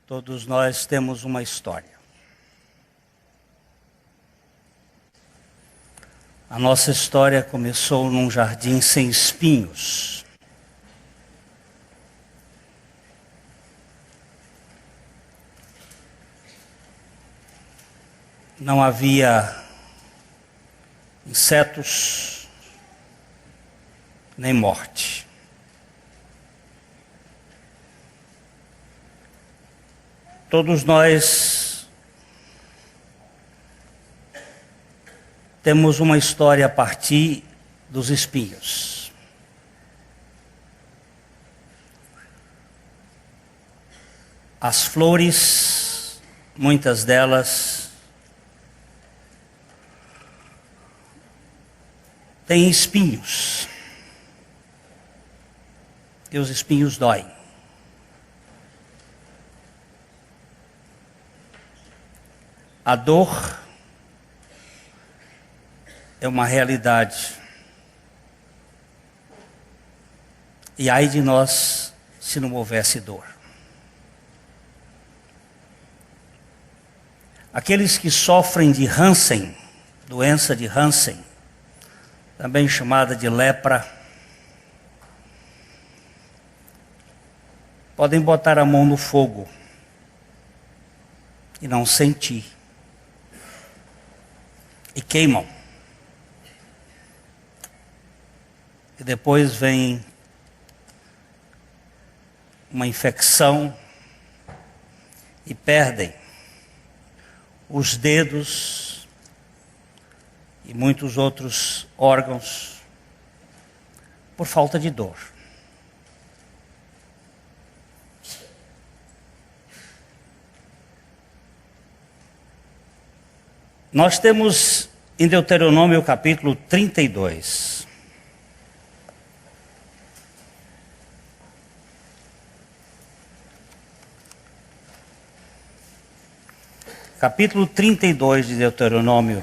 Todos nós temos uma história. A nossa história começou num jardim sem espinhos. Não havia insetos, nem morte. Todos nós temos uma história a partir dos espinhos. As flores, muitas delas, têm espinhos. E os espinhos doem. A dor é uma realidade. E ai de nós se não houvesse dor. Aqueles que sofrem de Hansen, doença de Hansen, também chamada de lepra, podem botar a mão no fogo e não sentir. E queimam. E depois vem uma infecção e perdem os dedos e muitos outros órgãos por falta de dor. Nós temos em Deuteronômio capítulo 32. Capítulo 32 de Deuteronômio,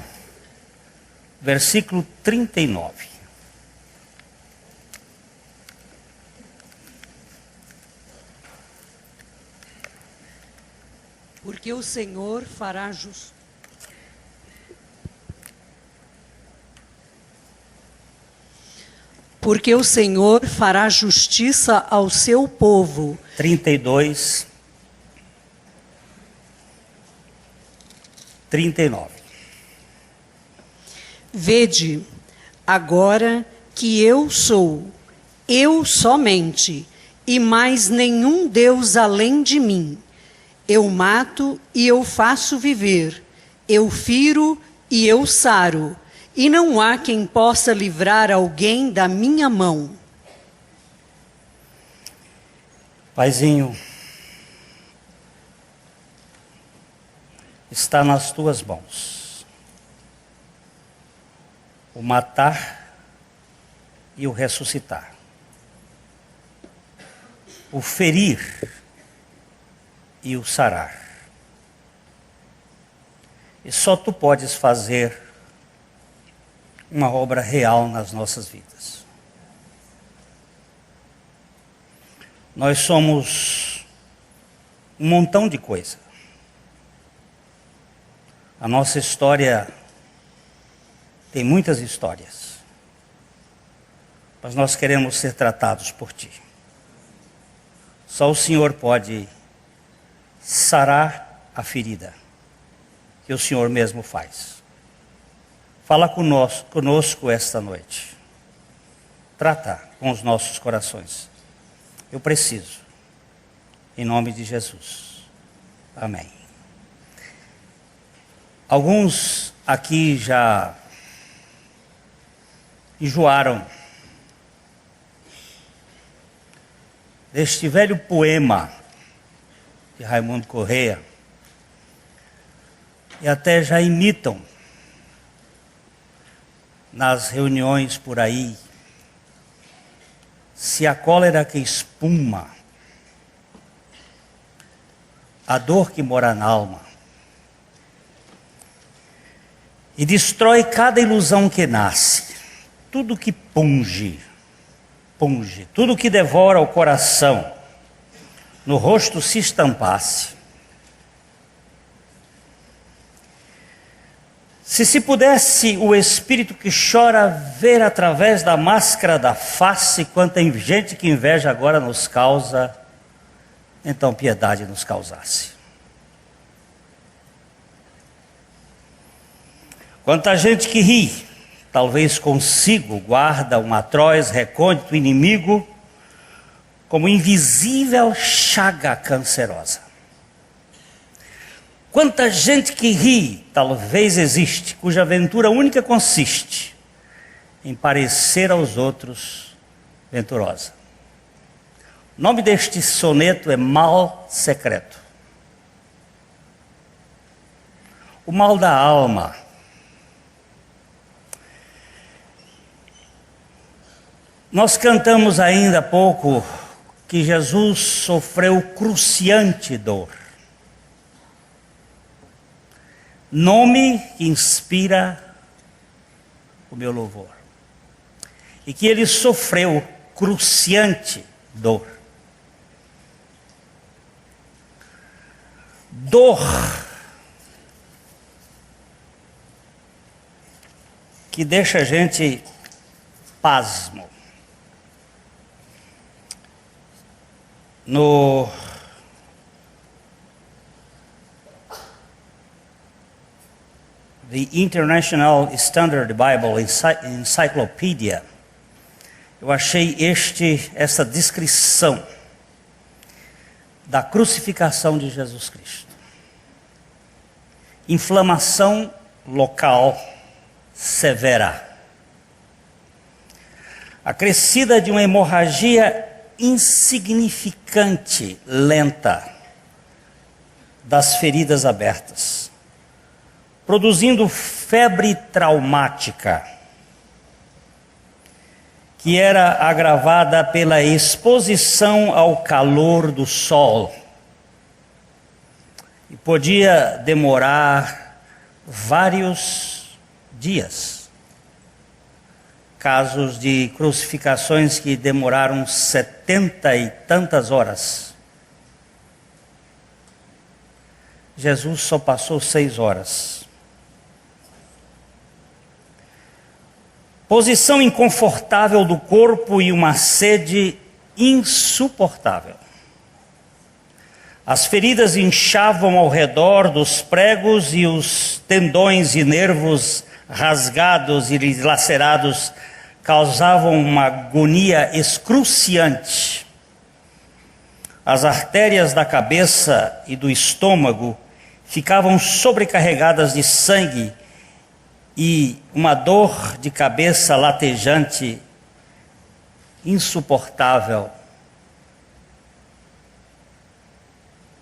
versículo 39. Porque o Senhor fará justiça. Porque o Senhor fará justiça ao seu povo. 32, 39. Vede, agora que eu sou, eu somente, e mais nenhum Deus além de mim. Eu mato e eu faço viver, eu firo e eu saro, e não há quem possa livrar alguém da minha mão. Paizinho, está nas tuas mãos o matar e o ressuscitar, o ferir e o sarar. E só tu podes fazer uma obra real nas nossas vidas. Nós somos um montão de coisa. A nossa história tem muitas histórias, mas nós queremos ser tratados por Ti. Só o Senhor pode sarar a ferida, que o Senhor mesmo faz. Fala conosco esta noite. Trata com os nossos corações. Eu preciso. Em nome de Jesus. Amém. Alguns aqui já enjoaram deste velho poema de Raimundo Corrêa e até já imitam nas reuniões por aí. Se a cólera que espuma, a dor que mora na alma, e destrói cada ilusão que nasce, tudo que punge, tudo que devora o coração, no rosto se estampasse, Se pudesse o espírito que chora ver através da máscara da face quanta gente que inveja agora nos causa, então piedade nos causasse. Quanta gente que ri, talvez consigo guarda um atroz recôndito inimigo, como invisível chaga cancerosa. Quanta gente que ri, talvez existe, cuja aventura única consiste em parecer aos outros venturosa. O nome deste soneto é Mal Secreto. O mal da alma. Nós cantamos ainda há pouco que Jesus sofreu cruciante dor. Nome que inspira o meu louvor. E que ele sofreu cruciante dor. Dor que deixa a gente pasmo. No The International Standard Bible Encyclopedia, eu achei essa descrição da crucificação de Jesus Cristo. Inflamação local severa, acrescida de uma hemorragia insignificante, lenta, das feridas abertas, produzindo febre traumática, que era agravada pela exposição ao calor do sol, e podia demorar vários dias. Casos de crucificações que demoraram 70 e tantas horas. Jesus só passou 6 horas. Posição inconfortável do corpo e uma sede insuportável. As feridas inchavam ao redor dos pregos e os tendões e nervos rasgados e dilacerados causavam uma agonia excruciante. As artérias da cabeça e do estômago ficavam sobrecarregadas de sangue e uma dor de cabeça latejante, insuportável,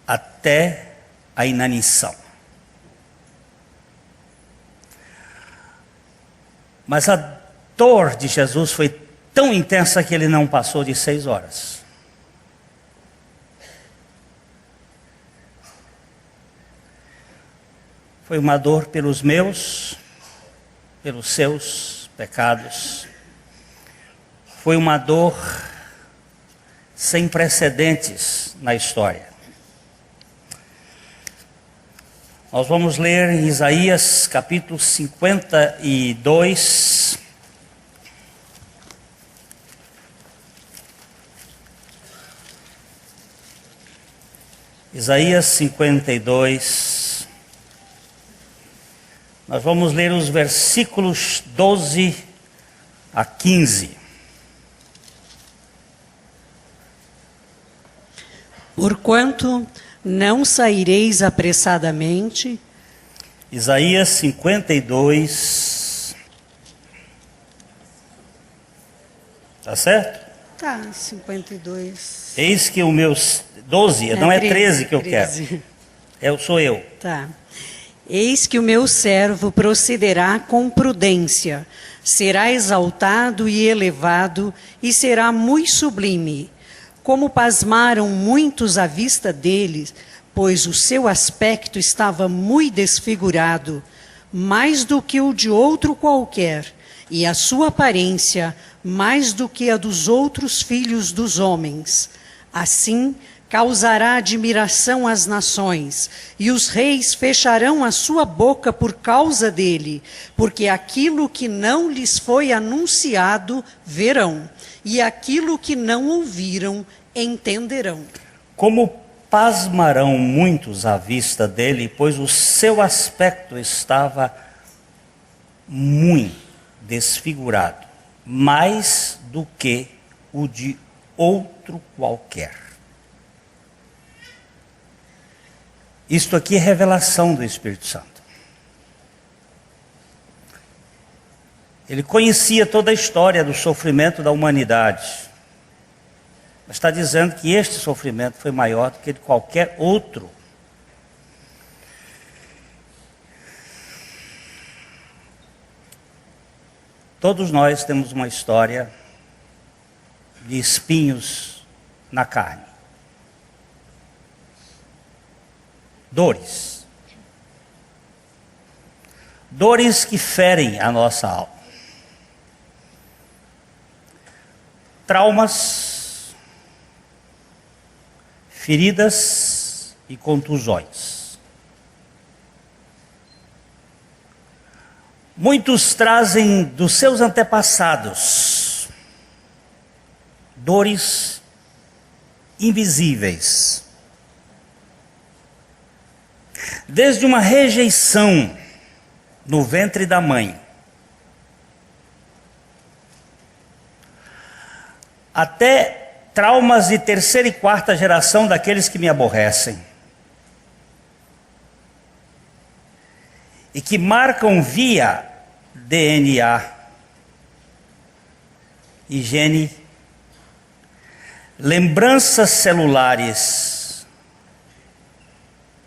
até a inanição. Mas a dor de Jesus foi tão intensa que ele não passou de 6 horas. Foi uma dor pelos meus, pelos seus pecados. Foi uma dor sem precedentes na história. Nós vamos ler em Isaías capítulo 52. Isaías 52. Nós vamos ler os versículos 12 a 15. Porquanto não saireis apressadamente. Isaías 52. Tá certo? Tá, 52. Eis que o meu 12, não é 13 que eu 13. quero. Sou eu. Tá. Eis que o meu servo procederá com prudência, será exaltado e elevado, e será muito sublime. Como pasmaram muitos à vista dele, pois o seu aspecto estava muito desfigurado, mais do que o de outro qualquer, e a sua aparência mais do que a dos outros filhos dos homens. Assim causará admiração às nações, e os reis fecharão a sua boca por causa dele, porque aquilo que não lhes foi anunciado verão, e aquilo que não ouviram entenderão. Como pasmarão muitos à vista dele, pois o seu aspecto estava muito desfigurado, mais do que o de outro qualquer. Isto aqui é revelação do Espírito Santo. Ele conhecia toda a história do sofrimento da humanidade. Mas está dizendo que este sofrimento foi maior do que de qualquer outro. Todos nós temos uma história de espinhos na carne. Dores. Dores que ferem a nossa alma. Traumas, feridas e contusões. Muitos trazem dos seus antepassados dores invisíveis. Desde uma rejeição no ventre da mãe, até traumas de terceira e quarta geração daqueles que me aborrecem, e que marcam via DNA e gene, lembranças celulares,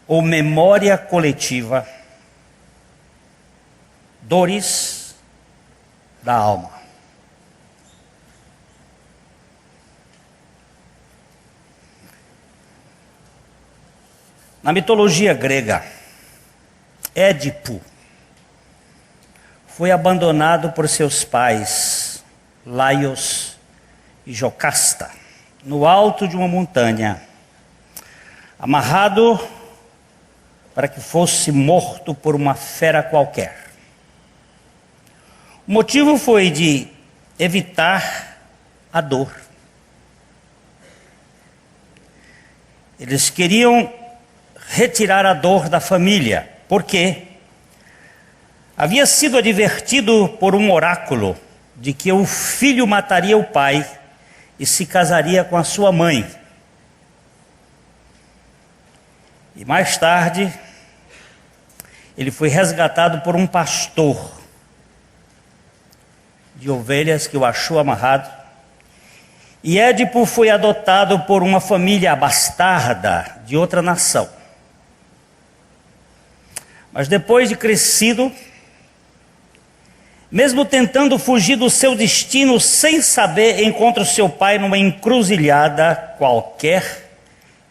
ou memória coletiva, dores da alma. Na mitologia grega, Édipo foi abandonado por seus pais, Laios e Jocasta, no alto de uma montanha, amarrado para que fosse morto por uma fera qualquer. O motivo foi de evitar a dor. Eles queriam retirar a dor da família, porque havia sido advertido por um oráculo de que o filho mataria o pai e se casaria com a sua mãe. E mais tarde, ele foi resgatado por um pastor de ovelhas que o achou amarrado. E Édipo foi adotado por uma família bastarda de outra nação. Mas depois de crescido, mesmo tentando fugir do seu destino sem saber, encontra o seu pai numa encruzilhada qualquer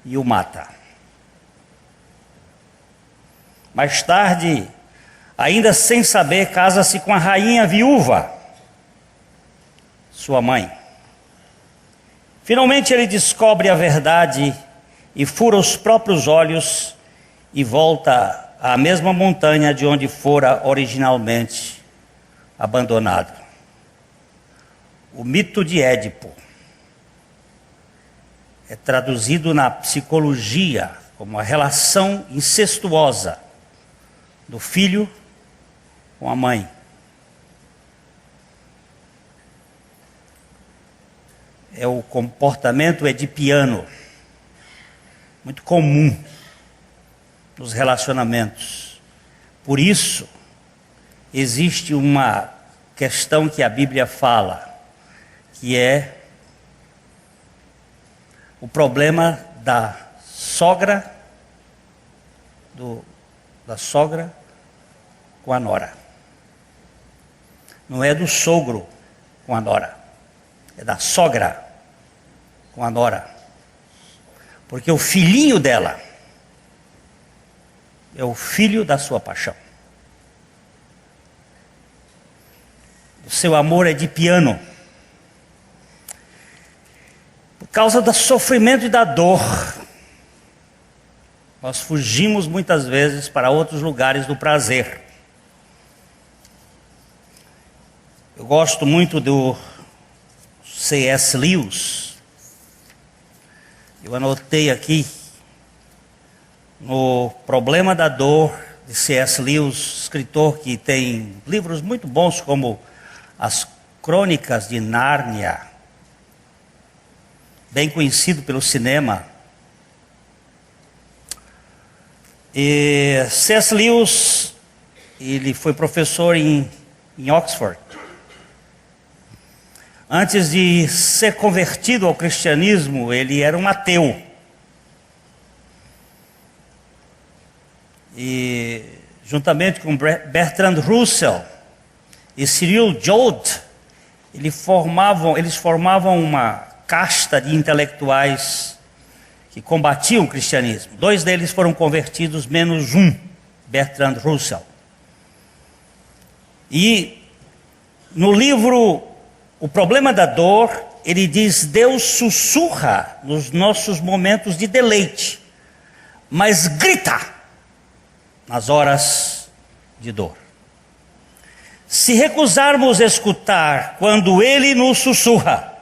e o mata. Mais tarde, ainda sem saber, casa-se com a rainha viúva, sua mãe. Finalmente ele descobre a verdade e fura os próprios olhos e volta à mesma montanha de onde fora originalmente abandonado. O mito de Édipo é traduzido na psicologia como a relação incestuosa do filho com a mãe. É o comportamento edipiano, muito comum nos relacionamentos. Por isso, existe uma questão que a Bíblia fala, que é o problema da sogra com a nora. Não é do sogro com a nora, é da sogra com a nora. Porque o filhinho dela é o filho da sua paixão. O seu amor é de piano. Por causa do sofrimento e da dor, Nós fugimos muitas vezes para outros lugares do prazer. Eu gosto muito do C.S. Lewis. Eu anotei aqui no Problema da Dor, de C.S. Lewis, escritor que tem livros muito bons como As Crônicas de Nárnia, bem conhecido pelo cinema. E C.S. Lewis, ele foi professor em Oxford. Antes de ser convertido ao cristianismo, ele era um ateu. E juntamente com Bertrand Russell e Cyril Joad, eles formavam uma casta de intelectuais que combatiam o cristianismo. 2 deles foram convertidos, menos um, Bertrand Russell. E no livro O Problema da Dor, ele diz: Deus sussurra nos nossos momentos de deleite, mas grita nas horas de dor. Se recusarmos escutar quando Ele nos sussurra,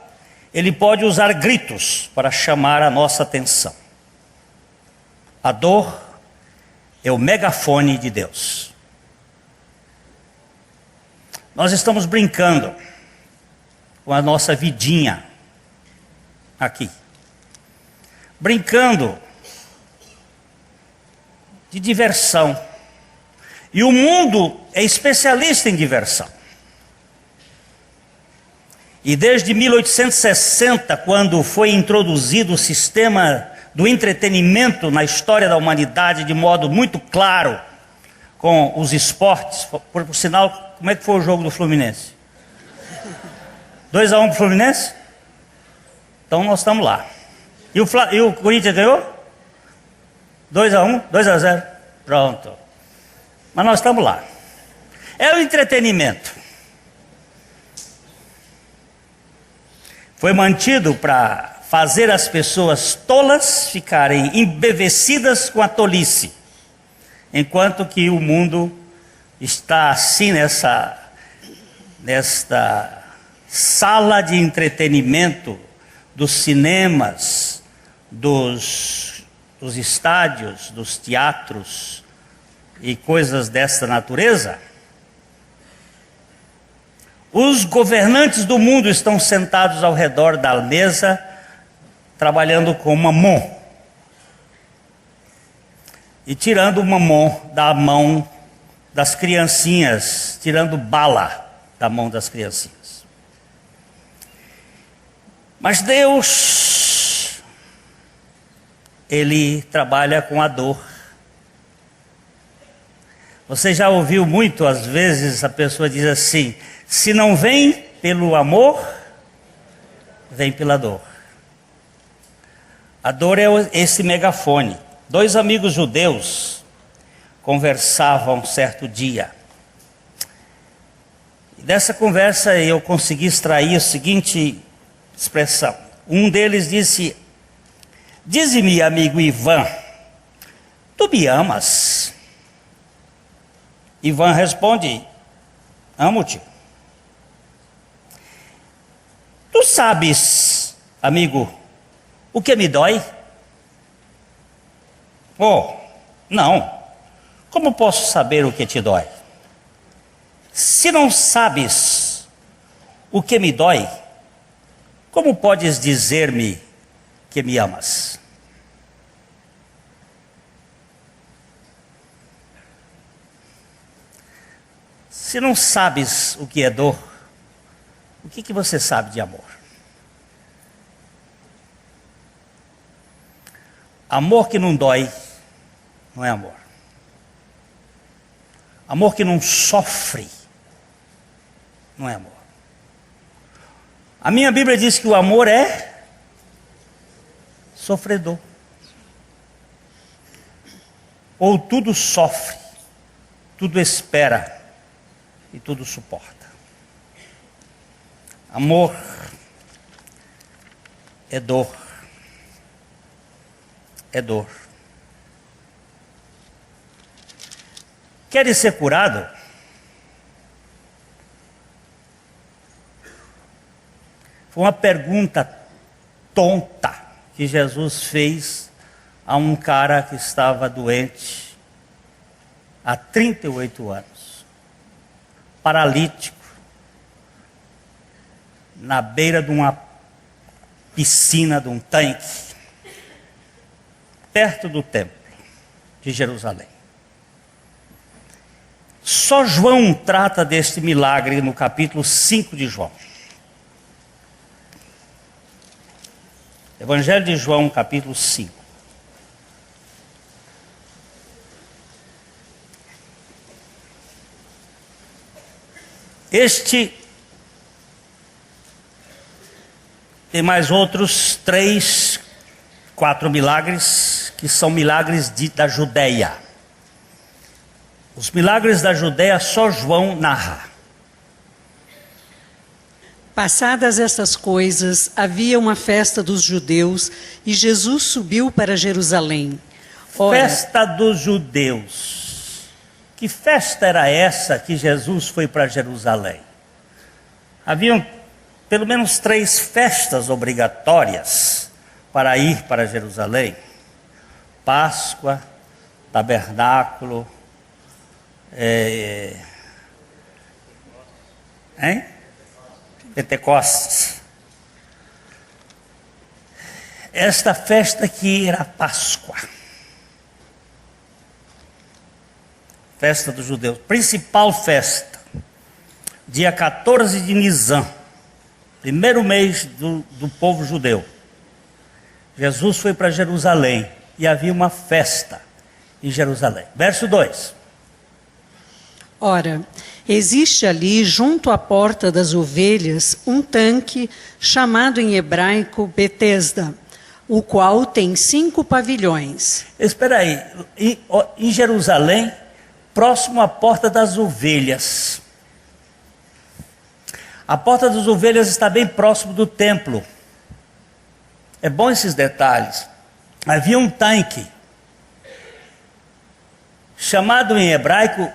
Ele pode usar gritos para chamar a nossa atenção. A dor é o megafone de Deus. Nós estamos brincando com a nossa vidinha aqui. Brincando de diversão. E o mundo é especialista em diversão. E desde 1860, quando foi introduzido o sistema do entretenimento na história da humanidade de modo muito claro, com os esportes, por sinal, como é que foi o jogo do Fluminense? 2-1 para o Fluminense? Então nós estamos lá. E o Corinthians ganhou? 2-1, 2-0. Pronto. Mas nós estamos lá. É o entretenimento. Foi mantido para fazer as pessoas tolas ficarem embevecidas com a tolice, enquanto que o mundo está assim nesta sala de entretenimento dos cinemas, dos estádios, dos teatros e coisas dessa natureza. Os governantes do mundo estão sentados ao redor da mesa, trabalhando com mamon. E tirando o mamon da mão das criancinhas, tirando bala da mão das criancinhas. Mas Deus, Ele trabalha com a dor. Você já ouviu muito, às vezes, a pessoa diz assim: se não vem pelo amor, vem pela dor. A dor é esse megafone. 2 amigos judeus conversavam certo dia. E dessa conversa eu consegui extrair a seguinte expressão. Um deles disse: dize-me, amigo Ivan, tu me amas? Ivan responde: amo-te. Tu sabes, amigo, o que me dói? Oh, não. Como posso saber o que te dói? Se não sabes o que me dói, como podes dizer-me que me amas? Se não sabes o que é dor, o que você sabe de amor? Amor que não dói não é amor. Amor que não sofre não é amor. A minha Bíblia diz que o amor é sofredor. Ou tudo sofre, tudo espera e tudo suporta. Amor é dor. É dor. Queres ser curado? Foi uma pergunta tonta que Jesus fez a um cara que estava doente há 38 anos, paralítico, na beira de uma piscina, de um tanque, perto do templo de Jerusalém. Só João trata deste milagre no capítulo 5 de João. Evangelho de João, capítulo 5. Este tem mais outros 3, 4 milagres, que são milagres da Judeia. Os milagres da Judeia só João narra. Passadas estas coisas, havia uma festa dos judeus e Jesus subiu para Jerusalém. Ora, Festa dos judeus. Que festa era essa que Jesus foi para Jerusalém? Haviam pelo menos 3 festas obrigatórias para ir para Jerusalém: Páscoa, Tabernáculo, Pentecostes. Esta festa aqui era a Páscoa, festa dos judeus, principal festa, dia 14 de Nisan, primeiro mês do povo judeu. Jesus foi para Jerusalém e havia uma festa em Jerusalém. Verso 2. ora, existe ali, junto à porta das ovelhas, um tanque chamado em hebraico Betesda, o qual tem 5 pavilhões. Espera aí, em Jerusalém, próximo à porta das ovelhas. A porta das ovelhas está bem próximo do templo. É bom esses detalhes. Havia um tanque, chamado em hebraico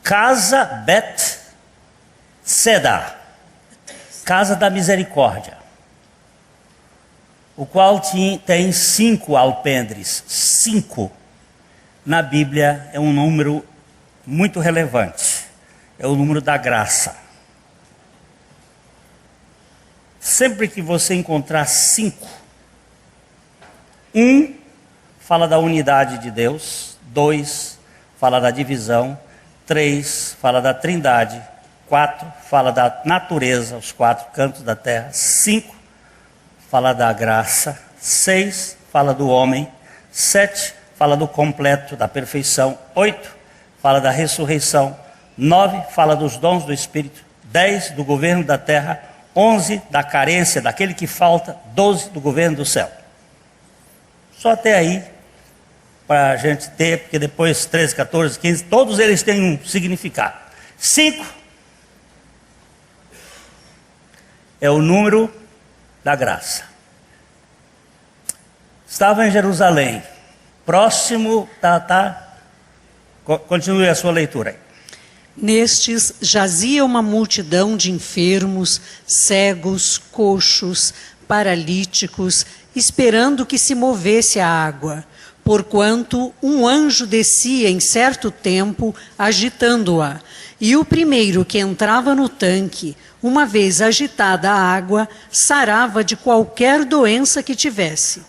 Casa Bet Seda, Casa da Misericórdia, o qual tem 5 alpendres. 5 na Bíblia é um número muito relevante, é o número da graça. Sempre que você encontrar 5, 1 fala da unidade de Deus, 2 fala da divisão, 3 fala da trindade, 4 fala da natureza, os 4 cantos da terra, 5 fala da graça, 6 fala do homem, 7 fala do completo, da perfeição, 8 fala da ressurreição, 9 fala dos dons do Espírito, 10 do governo da terra, 11 da carência, daquele que falta, 12 do governo do céu. Só até aí, para a gente ter, porque depois 13, 14, 15, todos eles têm um significado. 5 é o número da graça. Estava em Jerusalém, próximo, continue a sua leitura aí. Nestes jazia uma multidão de enfermos, cegos, coxos, paralíticos, esperando que se movesse a água, porquanto um anjo descia em certo tempo, agitando-a. E o primeiro que entrava no tanque, uma vez agitada a água, sarava de qualquer doença que tivesse.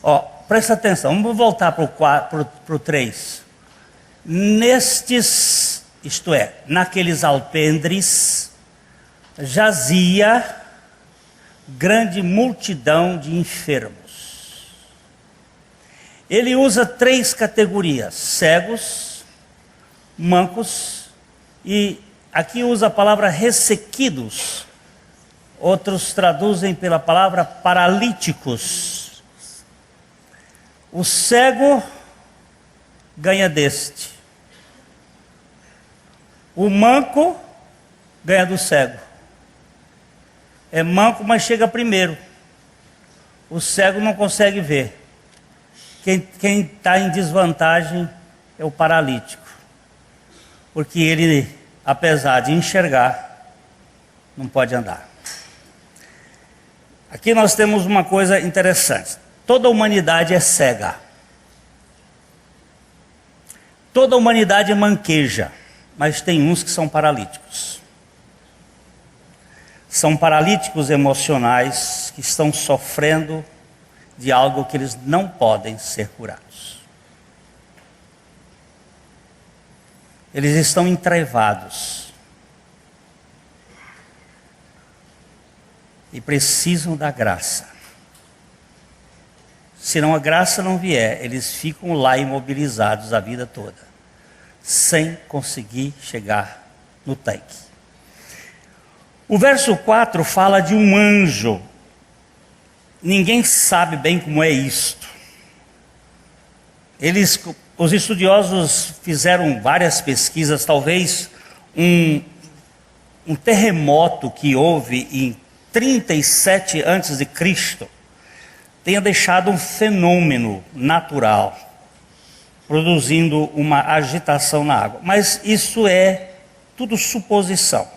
Presta atenção, vamos voltar para o 3. Nestes, isto é, naqueles alpendres, jazia grande multidão de enfermos. Ele usa 3 categorias: cegos, mancos e aqui usa a palavra ressequidos. Outros traduzem pela palavra paralíticos. O cego ganha deste. O manco ganha do cego. É manco, mas chega primeiro. O cego não consegue ver. Quem está em desvantagem é o paralítico. porque ele, apesar de enxergar, não pode andar. Aqui nós temos uma coisa interessante. Toda a humanidade é cega. Toda a humanidade manqueja, mas tem uns que são paralíticos. São paralíticos emocionais que estão sofrendo de algo que eles não podem ser curados. Eles estão entrevados e precisam da graça. Se a graça não vier, eles ficam lá imobilizados a vida toda, sem conseguir chegar no tanque. O verso 4 fala de um anjo. Ninguém sabe bem como é isto. Os estudiosos fizeram várias pesquisas, talvez um terremoto que houve em 37 a.C. tenha deixado um fenômeno natural, produzindo uma agitação na água. Mas isso é tudo suposição.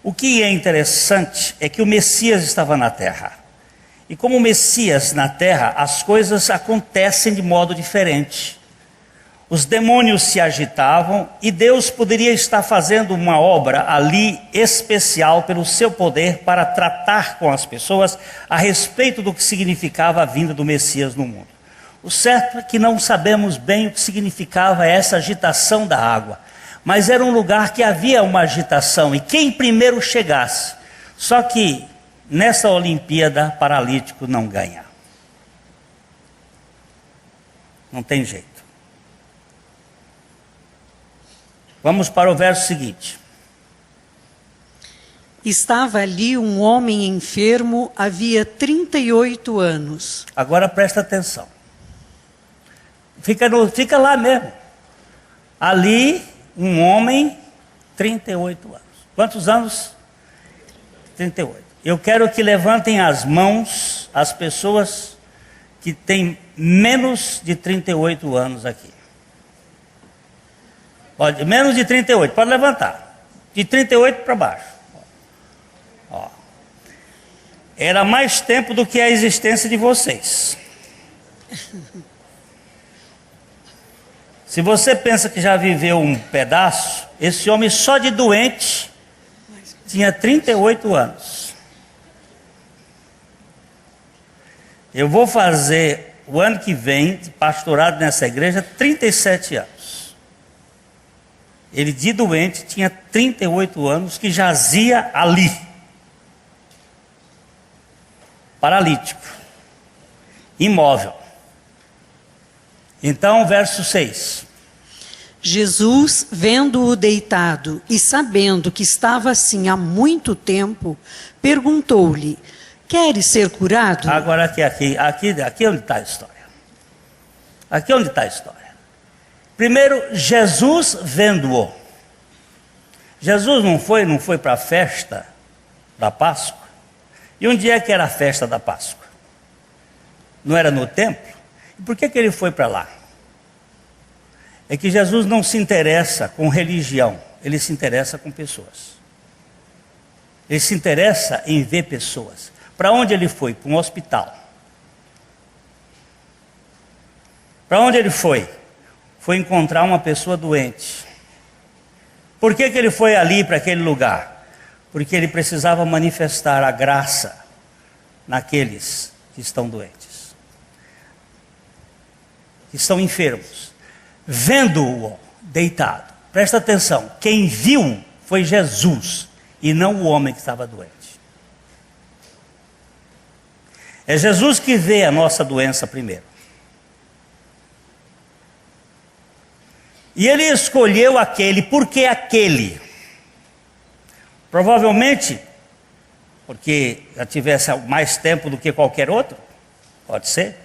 O que é interessante é que o Messias estava na terra. E como o Messias na terra, as coisas acontecem de modo diferente. Os demônios se agitavam e Deus poderia estar fazendo uma obra ali especial pelo seu poder para tratar com as pessoas a respeito do que significava a vinda do Messias no mundo. O certo é que não sabemos bem o que significava essa agitação da água, mas era um lugar que havia uma agitação e quem primeiro chegasse. Só que nessa Olimpíada, paralítico não ganha. Não tem jeito. Vamos para o verso seguinte. Estava ali um homem enfermo havia 38 anos. Agora presta atenção. Fica lá mesmo. Ali, um homem, 38 anos. Quantos anos? 38. Eu quero que levantem as mãos as pessoas que têm menos de 38 anos aqui. Pode, menos de 38, pode levantar. De 38 para baixo. Ó. Era mais tempo do que a existência de vocês. Se você pensa que já viveu um pedaço, esse homem só de doente tinha 38 anos. Eu vou fazer o ano que vem, de pastorado nessa igreja, 37 anos. Ele de doente tinha 38 anos, que jazia ali. Paralítico. Imóvel. Então, verso 6. Jesus, vendo-o deitado e sabendo que estava assim há muito tempo, perguntou-lhe: queres ser curado? Agora aqui onde está a história. Aqui onde está a história. Primeiro, Jesus vendo-o. Jesus não foi para a festa da Páscoa? E onde é que era a festa da Páscoa? Não era no templo? E por que ele foi para lá? É que Jesus não se interessa com religião, ele se interessa com pessoas. Ele se interessa em ver pessoas. Para onde ele foi? Para um hospital. Para onde ele foi? Foi encontrar uma pessoa doente. Por que ele foi ali para aquele lugar? Porque ele precisava manifestar a graça naqueles que estão doentes, que estão enfermos. Vendo-o deitado, presta atenção, quem viu foi Jesus e não o homem que estava doente. É Jesus que vê a nossa doença primeiro. E ele escolheu aquele, por que aquele? Provavelmente, porque já tivesse mais tempo do que qualquer outro, pode ser.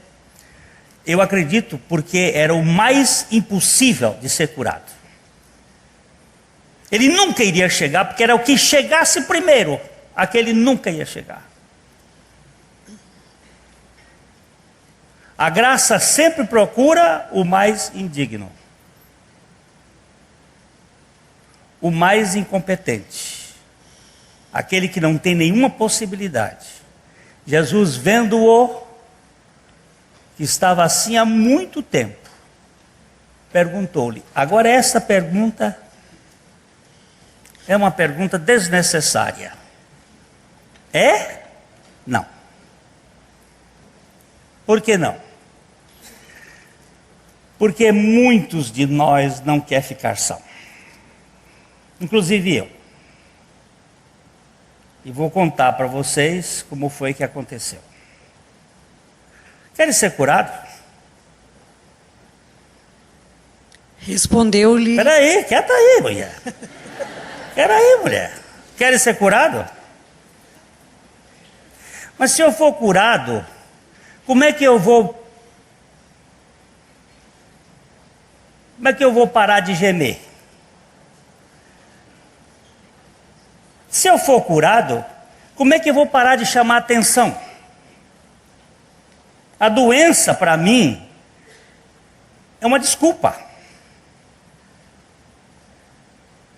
Eu acredito porque era o mais impossível de ser curado. Ele nunca iria chegar, porque era o que chegasse primeiro, aquele nunca ia chegar. A graça sempre procura o mais indigno. o mais incompetente, aquele que não tem nenhuma possibilidade. Jesus, vendo-o, que estava assim há muito tempo, perguntou-lhe. Agora essa pergunta é uma pergunta desnecessária. É? Não. Por que não? Porque muitos de nós não querem ficar são. Inclusive eu. E vou contar para vocês como foi que aconteceu. Querem ser curado? Respondeu-lhe. Espera aí, quieta aí, mulher. Espera aí, mulher. Querem ser curado? Mas se eu for curado, como é que eu vou parar de gemer? Se eu for curado, como é que eu vou parar de chamar atenção? A doença, para mim, é uma desculpa.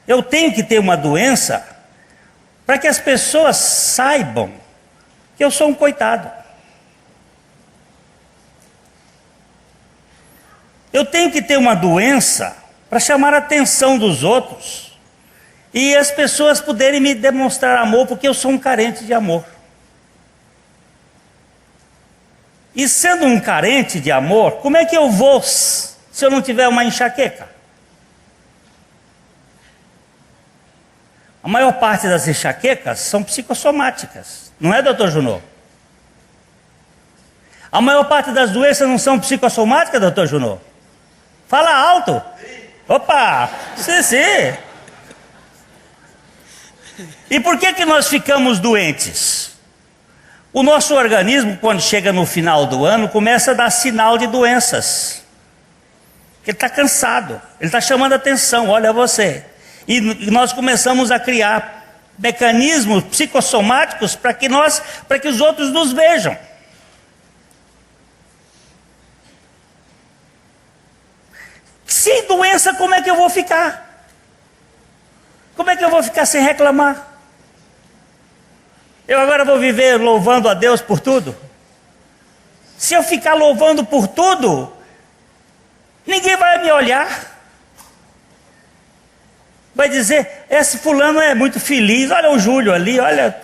Eu tenho que ter uma doença para que as pessoas saibam que eu sou um coitado. Eu tenho que ter uma doença para chamar a atenção dos outros e as pessoas poderem me demonstrar amor, porque eu sou um carente de amor. E sendo um carente de amor, como é que eu vou se eu não tiver uma enxaqueca? A maior parte das enxaquecas são psicossomáticas, não é, doutor Junô? A maior parte das doenças não são psicossomáticas, doutor Junô? Fala alto. Opa, sim. E por que nós ficamos doentes? O nosso organismo, quando chega no final do ano, começa a dar sinal de doenças. Ele está cansado, ele está chamando a atenção, olha você. E nós começamos a criar mecanismos psicossomáticos para que os outros nos vejam. Sem doença, como é que eu vou ficar? Como é que eu vou ficar sem reclamar? Eu agora vou viver louvando a Deus por tudo? Se eu ficar louvando por tudo, ninguém vai me olhar. Vai dizer, esse fulano é muito feliz, olha o Júlio ali, olha,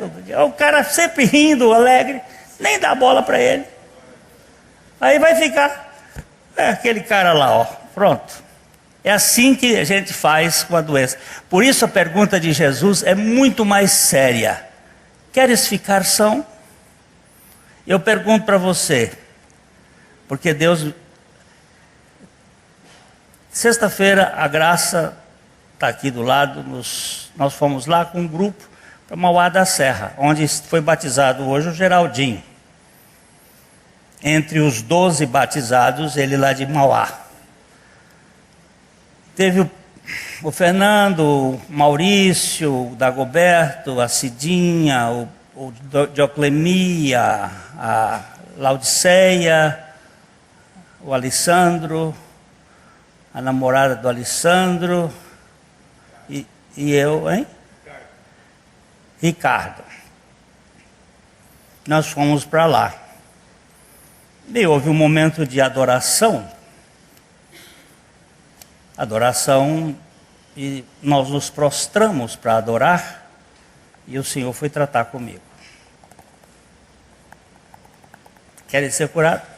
o cara sempre rindo, alegre, nem dá bola para ele. Aí vai ficar, aquele cara lá, ó, pronto. É assim que a gente faz com a doença. Por isso a pergunta de Jesus é muito mais séria. Queres ficar são? Eu pergunto para você, porque Deus... Sexta-feira a Graça está aqui do lado, nós fomos lá com um grupo para Mauá da Serra, onde foi batizado hoje o Geraldinho. Entre os 12 batizados, ele lá de Mauá. Teve o Fernando, o Maurício, o Dagoberto, a Cidinha, o Dioclemia, a Laudiceia, o Alessandro, a namorada do Alessandro, e eu, hein? Ricardo. Nós fomos para lá. E houve um momento de adoração, e nós nos prostramos para adorar, e o Senhor foi tratar comigo. Querem ser curados?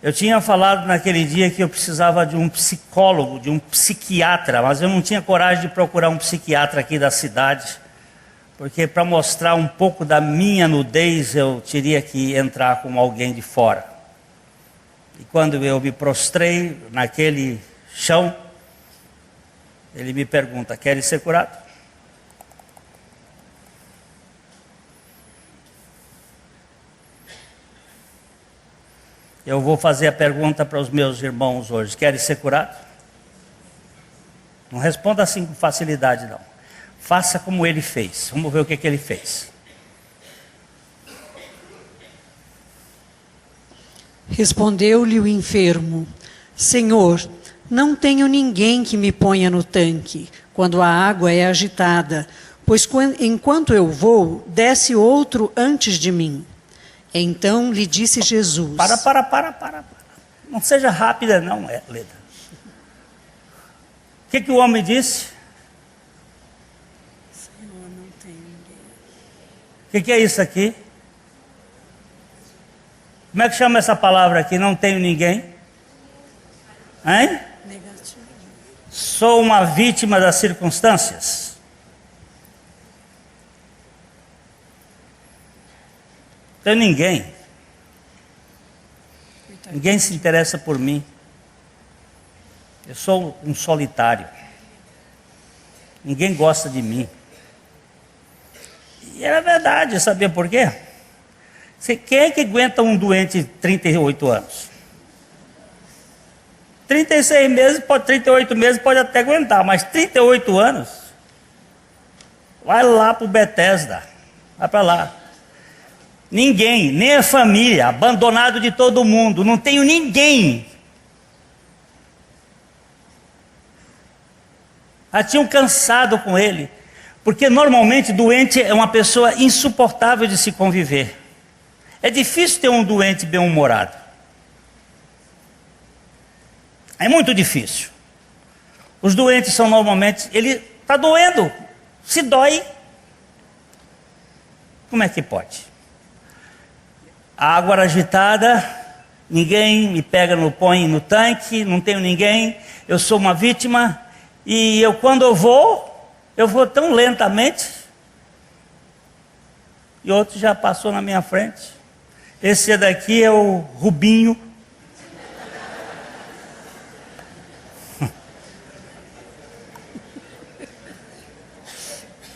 Eu tinha falado naquele dia que eu precisava de um psicólogo, de um psiquiatra, mas eu não tinha coragem de procurar um psiquiatra aqui da cidade, porque para mostrar um pouco da minha nudez eu teria que entrar com alguém de fora. E quando eu me prostrei naquele chão, ele me pergunta, quer ser curado? Eu vou fazer a pergunta para os meus irmãos hoje, querem ser curado? Não responda assim com facilidade não. Faça como ele fez. Vamos ver o que ele fez. Respondeu-lhe o enfermo: Senhor, não tenho ninguém que me ponha no tanque quando a água é agitada, pois enquanto eu vou, desce outro antes de mim. Então lhe disse Jesus... Para. Não seja rápida não, Leda. O que o homem disse? Senhor, não tem ninguém. O que é isso aqui? Como é que chama essa palavra aqui? Não tenho ninguém? Hein? Negativo. Sou uma vítima das circunstâncias. Não tenho ninguém. Ninguém se interessa por mim. Eu sou um solitário. Ninguém gosta de mim. E era verdade, sabia por quê? Quem é que aguenta um doente de 38 anos? 36 meses, 38 meses pode até aguentar, mas 38 anos? Vai lá para o Bethesda, vai para lá. Ninguém, nem a família, abandonado de todo mundo, não tenho ninguém. Já tinham cansado com ele, porque normalmente doente é uma pessoa insuportável de se conviver. É difícil ter um doente bem-humorado. É muito difícil. Os doentes são normalmente, ele está doendo, se dói. Como é que pode? A água era agitada, ninguém me pega, põe no tanque, não tenho ninguém, eu sou uma vítima, e quando eu vou tão lentamente, e outro já passou na minha frente. Esse daqui é o Rubinho.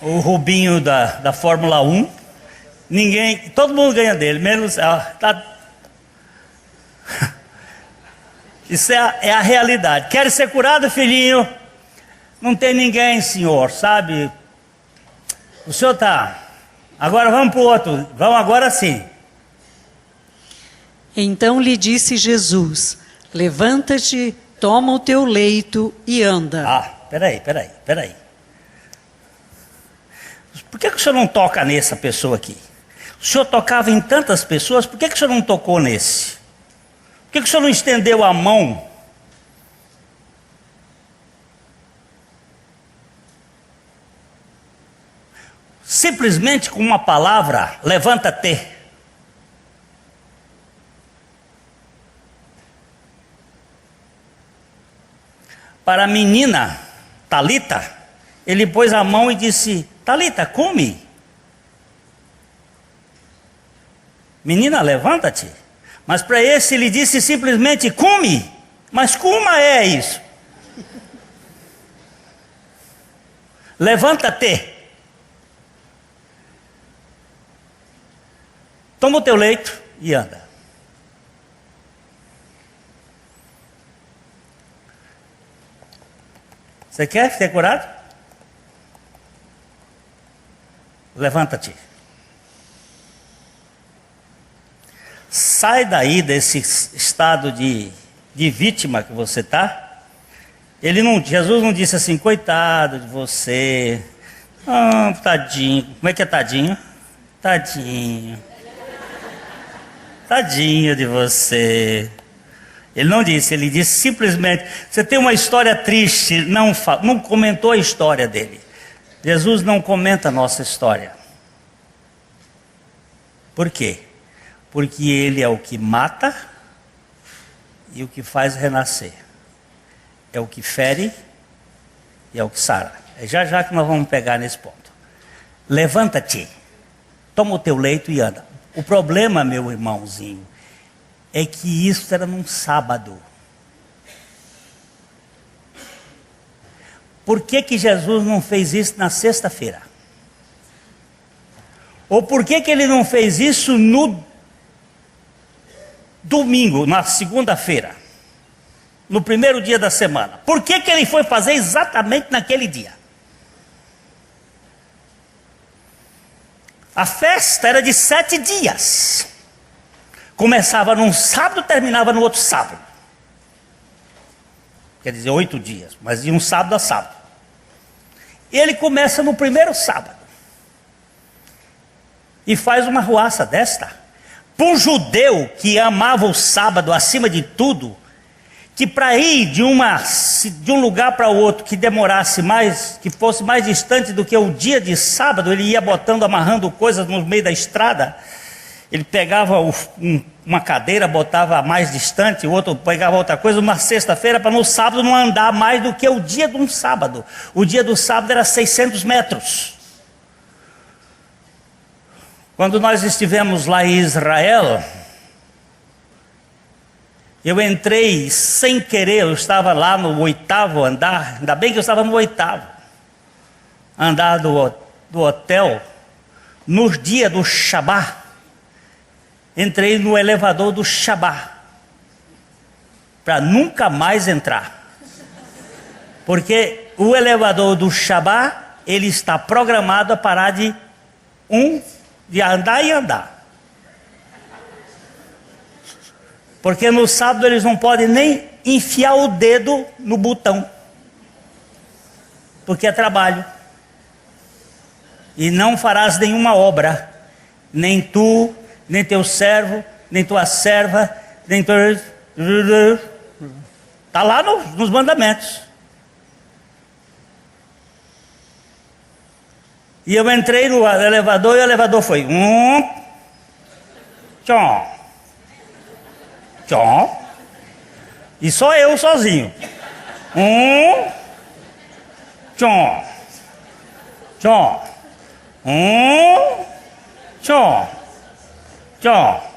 O Rubinho da Fórmula 1. Ninguém, todo mundo ganha dele, menos... Isso é a realidade. Quer ser curado, filhinho? Não tem ninguém, senhor, sabe? O senhor está... Agora vamos para o outro. Vamos agora sim. Então lhe disse Jesus: levanta-te, toma o teu leito e anda. Peraí. Por que o senhor não toca nessa pessoa aqui? O senhor tocava em tantas pessoas, por que o senhor não tocou nesse? Por que o senhor não estendeu a mão? Simplesmente com uma palavra, levanta-te. Para a menina Talita, ele pôs a mão e disse: Talita, come. Menina, levanta-te. Mas para esse ele disse simplesmente: come. Mas como é isso? Levanta-te. Toma o teu leito e anda. Você quer ser curado? Levanta-te. Sai daí desse estado de vítima que você está. Jesus não disse assim: coitado de você. Tadinho. Como é que é tadinho? Tadinho. Tadinho de você. Ele não disse, ele disse simplesmente: você tem uma história triste, não comentou a história dele. Jesus não comenta a nossa história. Por quê? Porque ele é o que mata e o que faz renascer. É o que fere e é o que sara. É já que nós vamos pegar nesse ponto. Levanta-te, toma o teu leito e anda. O problema, meu irmãozinho, é que isso era num sábado. Por que Jesus não fez isso na sexta-feira? Ou por que ele não fez isso no domingo, na segunda-feira? No primeiro dia da semana? Por que ele foi fazer exatamente naquele dia? A festa era de 7 dias. Começava num sábado, terminava no outro sábado. Quer dizer, 8 dias, mas de um sábado a sábado. Ele começa no primeiro sábado. E faz uma ruaça desta. Para um judeu que amava o sábado acima de tudo, que para ir de um lugar para o outro que demorasse mais, que fosse mais distante do que o dia de sábado, ele ia botando, amarrando coisas no meio da estrada. Ele pegava uma cadeira, botava mais distante, o outro pegava outra coisa, uma sexta-feira, para no sábado não andar mais do que o dia de um sábado. O dia do sábado era 600 metros. Quando nós estivemos lá em Israel, eu entrei sem querer, eu estava lá no 8º andar, ainda bem que eu estava no 8º andar do hotel, no dia do Shabá. Entrei no elevador do Shabá, para nunca mais entrar. Porque o elevador do Shabá, ele está programado a parar de andar e andar. Porque no sábado eles não podem nem enfiar o dedo no botão. Porque é trabalho. E não farás nenhuma obra, nem tu, nem teu servo, nem tua serva, nem teu... Está lá nos mandamentos. E eu entrei no elevador e o elevador foi tchom, tchom, e só eu sozinho. Tchom, tchom, tchom, tchom.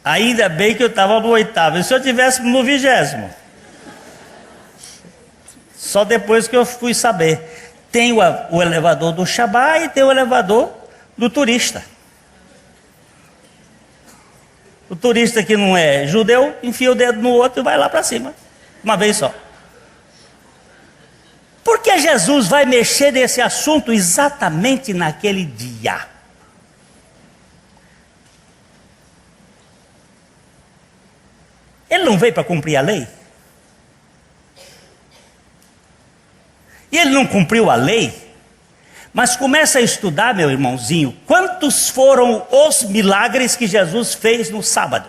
Ainda bem que eu estava no 8º. E se eu tivesse no 20º? Só depois que eu fui saber. Tem o elevador do Shabá e tem o elevador do turista. O turista que não é judeu, enfia o dedo no outro e vai lá para cima. Uma vez só. Por que Jesus vai mexer nesse assunto exatamente naquele dia? Ele não veio para cumprir a lei? E ele não cumpriu a lei? Mas começa a estudar, meu irmãozinho, quantos foram os milagres que Jesus fez no sábado.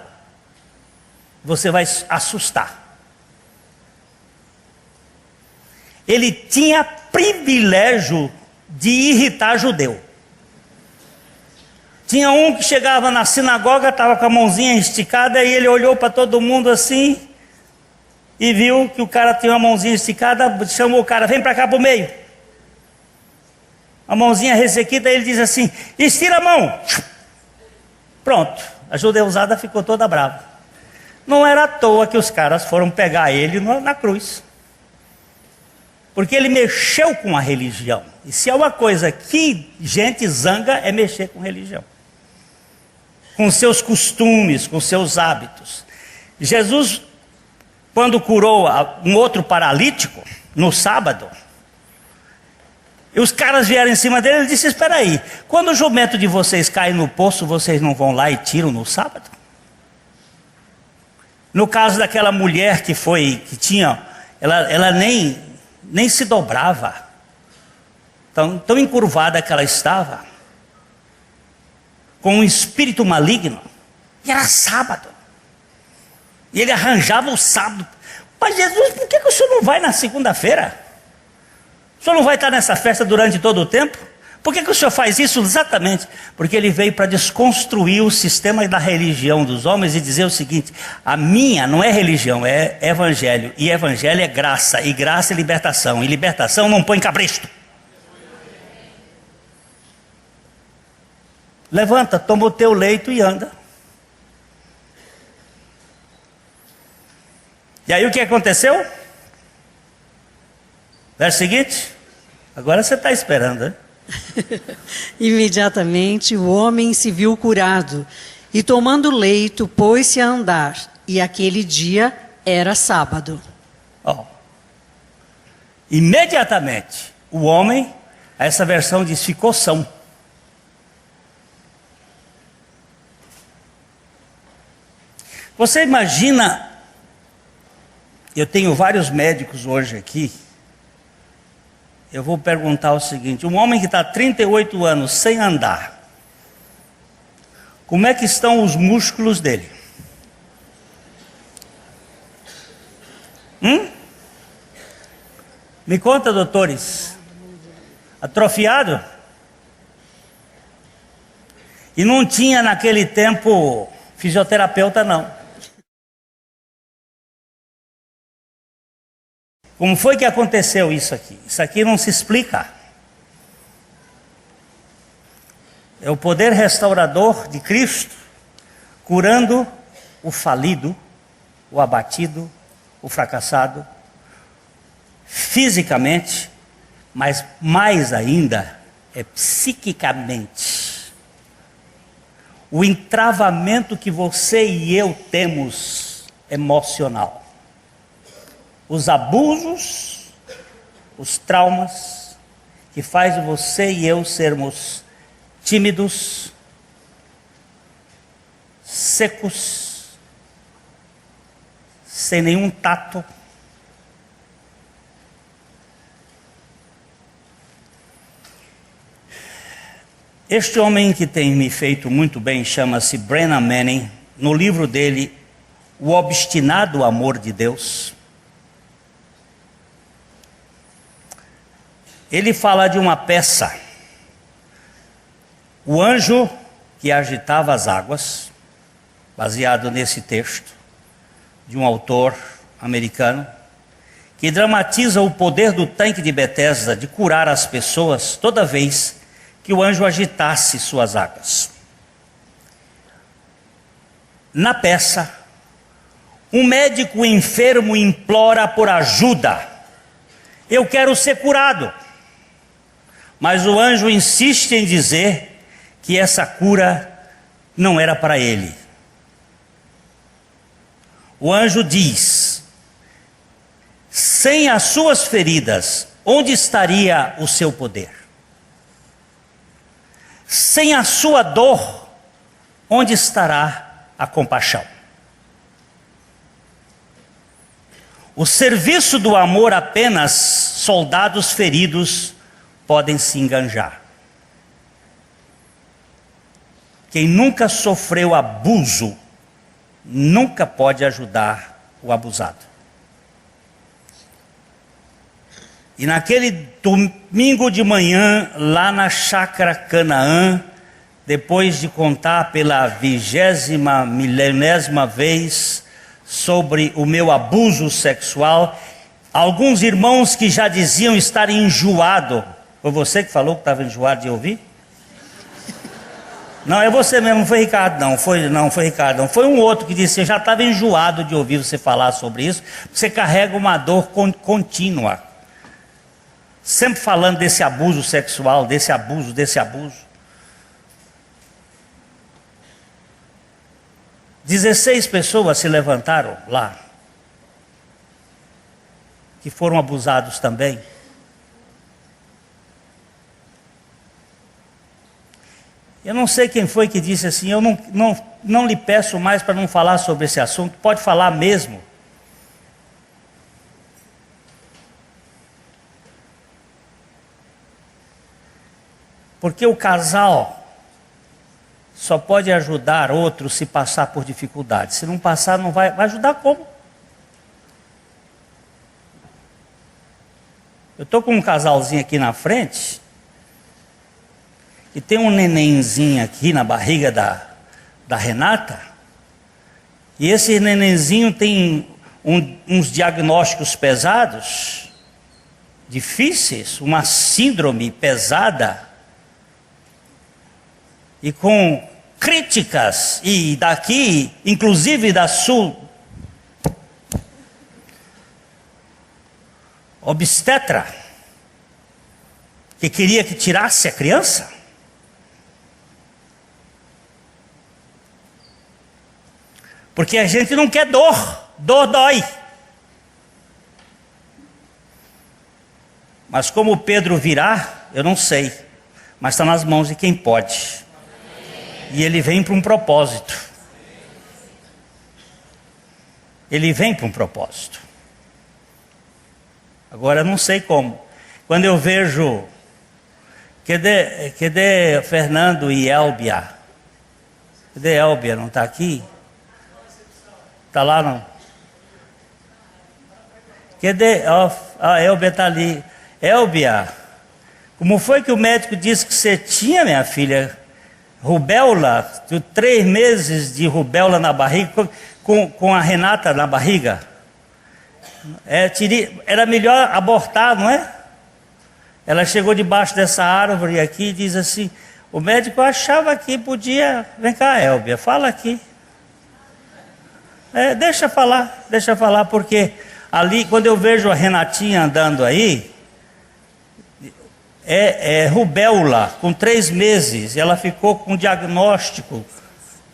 Você vai assustar. Ele tinha privilégio de irritar judeu. Tinha um que chegava na sinagoga, estava com a mãozinha esticada, e ele olhou para todo mundo assim, e viu que o cara tinha uma mãozinha esticada, chamou o cara, vem para cá para o meio. A mãozinha ressequida, ele diz assim, estira a mão. Pronto, a judeusada ficou toda brava. Não era à toa que os caras foram pegar ele na cruz. Porque ele mexeu com a religião. E se é uma coisa que gente zanga, é mexer com religião. Com seus costumes, com seus hábitos. Jesus, quando curou um outro paralítico, no sábado, e os caras vieram em cima dele, ele disse, espera aí, quando o jumento de vocês cai no poço, vocês não vão lá e tiram no sábado? No caso daquela mulher que tinha, ela nem se dobrava, tão encurvada que ela estava, com um espírito maligno, e era sábado, e ele arranjava o sábado. Mas Jesus, por que o senhor não vai na segunda-feira? O senhor não vai estar nessa festa durante todo o tempo? Por que o senhor faz isso exatamente? Porque ele veio para desconstruir o sistema da religião dos homens e dizer o seguinte, a minha não é religião, é evangelho, e evangelho é graça, e graça é libertação, e libertação não põe cabresto. Levanta, toma o teu leito e anda. E aí o que aconteceu? Verso seguinte, agora você está esperando, né? Imediatamente o homem se viu curado, e tomando leito, pôs-se a andar, e aquele dia era sábado. Imediatamente o homem, essa versão diz, ficou são. Você imagina, eu tenho vários médicos hoje aqui, eu vou perguntar o seguinte: um homem que está 38 anos sem andar, como é que estão os músculos dele? Me conta, doutores. Atrofiado? E não tinha naquele tempo fisioterapeuta, não. Como foi que aconteceu isso aqui? Isso aqui não se explica. É o poder restaurador de Cristo, curando o falido, o abatido, o fracassado, fisicamente, mas mais ainda é psiquicamente. O entravamento que você e eu temos emocional. Os abusos, os traumas que faz você e eu sermos tímidos, secos, sem nenhum tato. Este homem que tem me feito muito bem chama-se Brennan Manning. No livro dele, O Obstinado Amor de Deus, ele fala de uma peça, o anjo que agitava as águas, baseado nesse texto, de um autor americano, que dramatiza o poder do tanque de Betesda de curar as pessoas toda vez que o anjo agitasse suas águas. Na peça, um médico enfermo implora por ajuda. Eu quero ser curado. Mas o anjo insiste em dizer que essa cura não era para ele. O anjo diz: sem as suas feridas, onde estaria o seu poder? Sem a sua dor, onde estará a compaixão? O serviço do amor apenas soldados feridos podem se enganjar. Quem nunca sofreu abuso, nunca pode ajudar o abusado. E naquele domingo de manhã, lá na Chácara Canaã, depois de contar pela 20ª, milionésima vez sobre o meu abuso sexual, alguns irmãos que já diziam estar enjoados. Foi você que falou que estava enjoado de ouvir? Não, é você mesmo, não foi Ricardo, não foi Ricardo, não. Foi um outro que disse: eu já estava enjoado de ouvir você falar sobre isso. Você carrega uma dor contínua, sempre falando desse abuso sexual, desse abuso. 16 pessoas se levantaram lá, que foram abusados também. Eu não sei quem foi que disse assim: eu não lhe peço mais para não falar sobre esse assunto, pode falar mesmo. Porque o casal só pode ajudar outro se passar por dificuldade. Se não passar, não vai ajudar como? Eu estou com um casalzinho aqui na frente, e tem um nenenzinho aqui na barriga da Renata, e esse nenenzinho tem uns diagnósticos pesados, difíceis, uma síndrome pesada, e com críticas, e daqui, inclusive da sul obstetra, que queria que tirasse a criança. Porque a gente não quer dor dói. Mas como Pedro virá, eu não sei, mas está nas mãos de quem pode. E ele vem para um propósito. ele vem para um propósito. Agora, não sei como. Quando eu vejo, cadê Fernando e Elbia? Cadê Elbia? Não está aqui? Está lá não? Cadê? A Elbia está ali. Elbia, como foi que o médico disse que você tinha, minha filha? Rubéola, 3 meses de rubéola na barriga, com a Renata na barriga. Era melhor abortar, não é? Ela chegou debaixo dessa árvore aqui e diz assim, o médico achava que podia... Vem cá, Elbia, fala aqui. Deixa falar, porque ali, quando eu vejo a Renatinha andando aí, rubéola, com 3 meses, ela ficou com diagnóstico,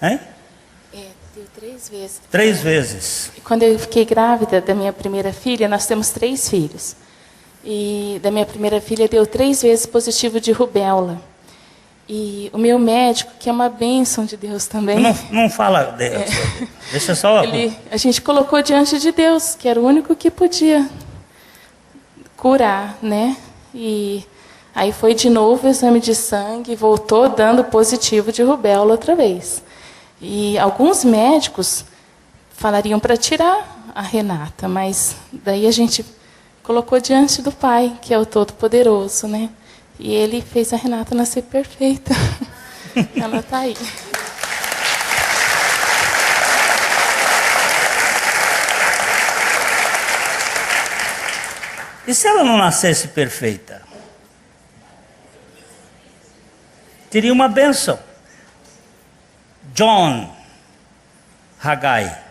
hein? Deu 3 vezes. 3 vezes. Quando eu fiquei grávida da minha primeira filha, nós temos 3 filhos. E da minha primeira filha deu 3 vezes positivo de rubéola. E o meu médico, que é uma bênção de Deus também... Não fala, deixa só... A gente colocou diante de Deus, que era o único que podia curar, né? E aí foi de novo o exame de sangue, voltou dando positivo de rubéola outra vez. E alguns médicos falariam para tirar a Renata, mas daí a gente colocou diante do Pai, que é o Todo-Poderoso, né? E Ele fez a Renata nascer perfeita. Ela está aí. E se ela não nascesse perfeita? Teria uma bênção. John Haggai,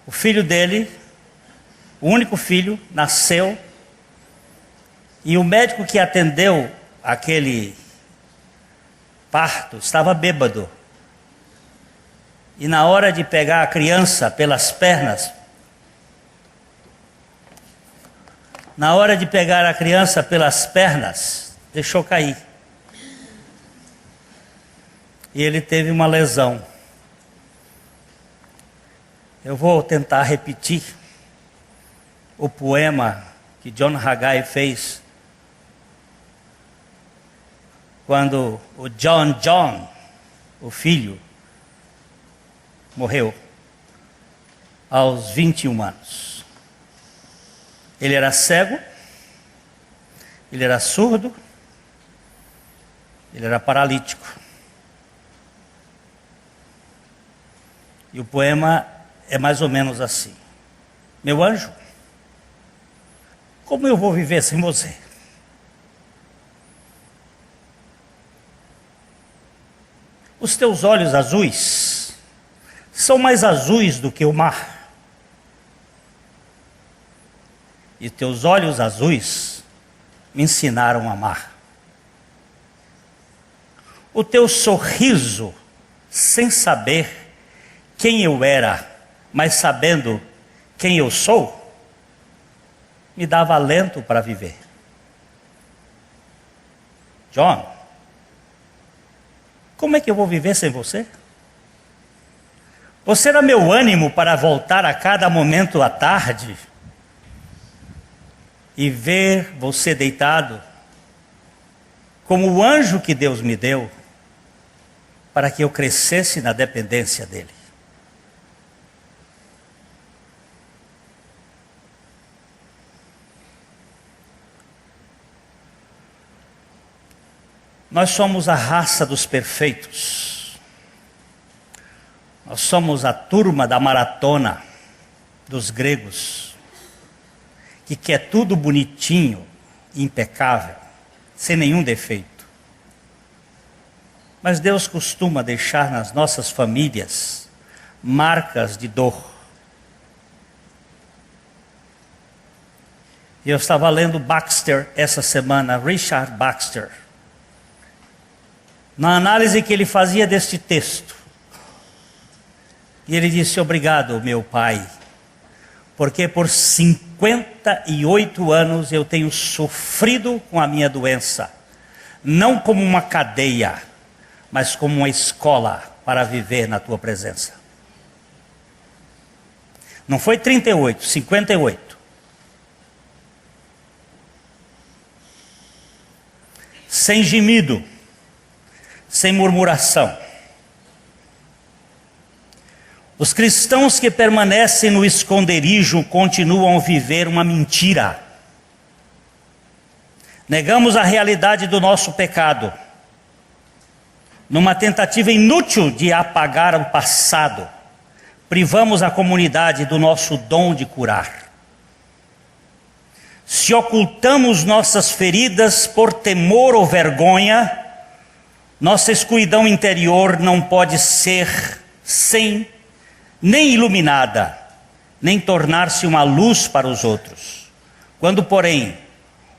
o filho dele, o único filho, nasceu, e o médico que atendeu aquele parto estava bêbado. E na hora de pegar a criança pelas pernas, deixou cair. E ele teve uma lesão. Eu vou tentar repetir o poema que John Haggai fez quando o John, o filho, morreu aos 21 anos. Ele era cego, ele era surdo, ele era paralítico. E o poema é mais ou menos assim: meu anjo, como eu vou viver sem você? Os teus olhos azuis são mais azuis do que o mar. E teus olhos azuis me ensinaram a amar. O teu sorriso, sem saber quem eu era, mas sabendo quem eu sou, me dava alento para viver. John, como é que eu vou viver sem você? Você era meu ânimo para voltar a cada momento à tarde e ver você deitado como o anjo que Deus me deu para que eu crescesse na dependência dele. Nós somos a raça dos perfeitos. Nós somos a turma da maratona dos gregos, que quer tudo bonitinho, impecável, sem nenhum defeito. Mas Deus costuma deixar nas nossas famílias marcas de dor. E eu estava lendo Baxter essa semana, Richard Baxter, na análise que ele fazia deste texto. E ele disse: obrigado, meu pai, porque por 58 anos eu tenho sofrido com a minha doença, não como uma cadeia, mas como uma escola para viver na tua presença. Não foi 38, 58. Sem gemido, sem murmuração. Os cristãos que permanecem no esconderijo continuam a viver uma mentira. Negamos a realidade do nosso pecado, numa tentativa inútil de apagar o passado. Privamos a comunidade do nosso dom de curar. Se ocultamos nossas feridas por temor ou vergonha, nossa escuridão interior não pode ser nem iluminada, nem tornar-se uma luz para os outros. Quando, porém,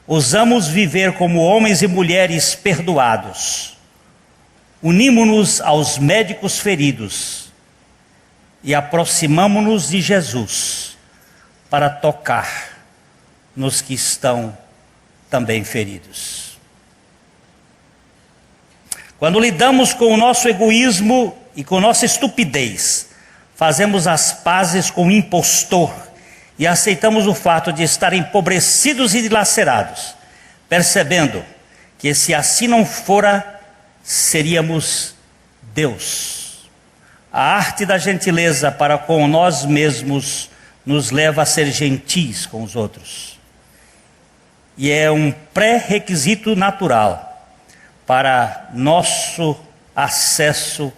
ousamos viver como homens e mulheres perdoados, unimos-nos aos médicos feridos e aproximamo-nos de Jesus para tocar nos que estão também feridos. Quando lidamos com o nosso egoísmo e com nossa estupidez, fazemos as pazes com o impostor e aceitamos o fato de estar empobrecidos e dilacerados, percebendo que se assim não fora, seríamos Deus. A arte da gentileza para com nós mesmos nos leva a ser gentis com os outros. E é um pré-requisito natural para nosso acesso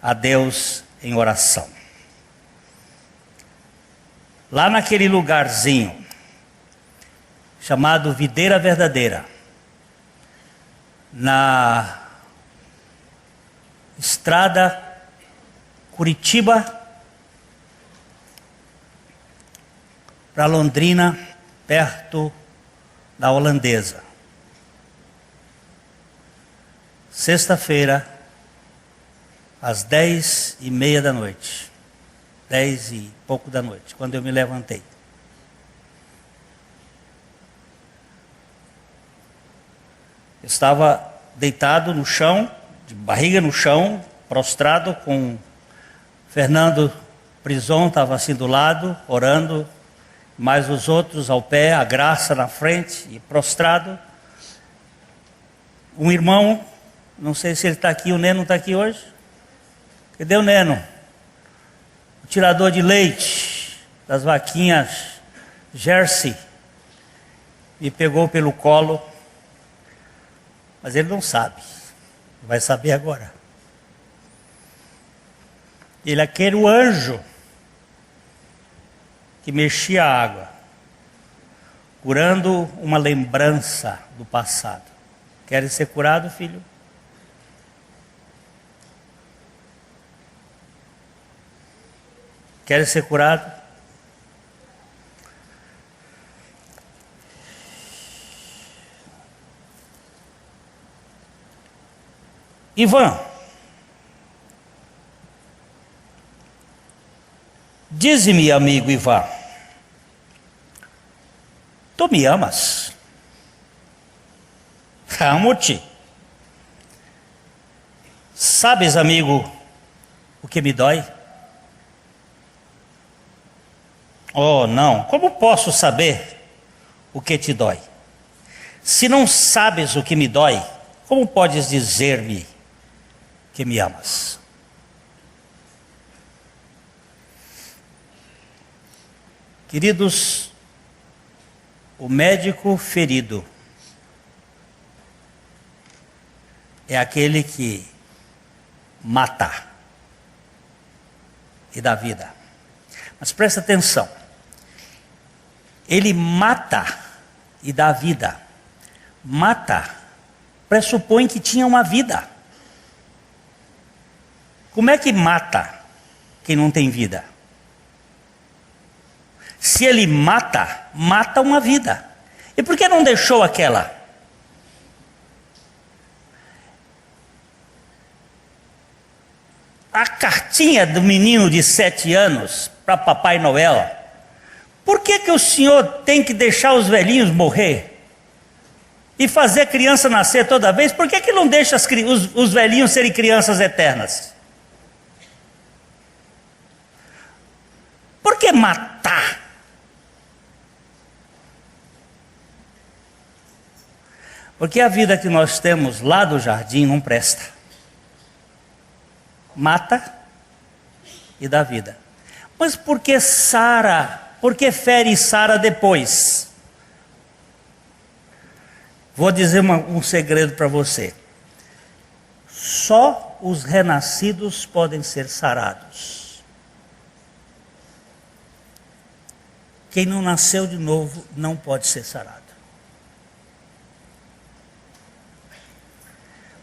a Deus em oração. Lá naquele lugarzinho chamado Videira Verdadeira, na estrada Curitiba para Londrina, perto da Holandesa. Sexta-feira, às 10:30 da noite, 10 e pouco da noite, quando eu me levantei. Eu estava deitado no chão, de barriga no chão, prostrado, com Fernando Prison, estava assim do lado, orando, mais os outros ao pé, a Graça na frente, e prostrado. Um irmão, não sei se ele está aqui, o Neno está aqui hoje? Cadê o Neno? O tirador de leite das vaquinhas Jersey, me pegou pelo colo, mas ele não sabe, vai saber agora. Ele é aquele anjo que mexia a água, curando uma lembrança do passado. Queres ser curado, filho? Queres ser curado? Ivan, dize-me, amigo Ivan, tu me amas? Amo-te. Sabes, amigo, o que me dói? Oh, não, como posso saber o que te dói? Se não sabes o que me dói, como podes dizer-me que me amas? Queridos, o médico ferido é aquele que mata e dá vida. Mas presta atenção, ele mata e dá vida. Mata pressupõe que tinha uma vida. Como é que mata quem não tem vida? Se ele mata, mata uma vida. E por que não deixou aquela? A cartinha do menino de 7 anos para Papai Noel. Por que o senhor tem que deixar os velhinhos morrer? E fazer a criança nascer toda vez? Por que não deixa os velhinhos serem crianças eternas? Por que matar? Porque a vida que nós temos lá do jardim não presta. Mata e dá vida. Mas por que Sara? Por que fere Sara depois? Vou dizer um segredo para você. Só os renascidos podem ser sarados. Quem não nasceu de novo não pode ser sarado.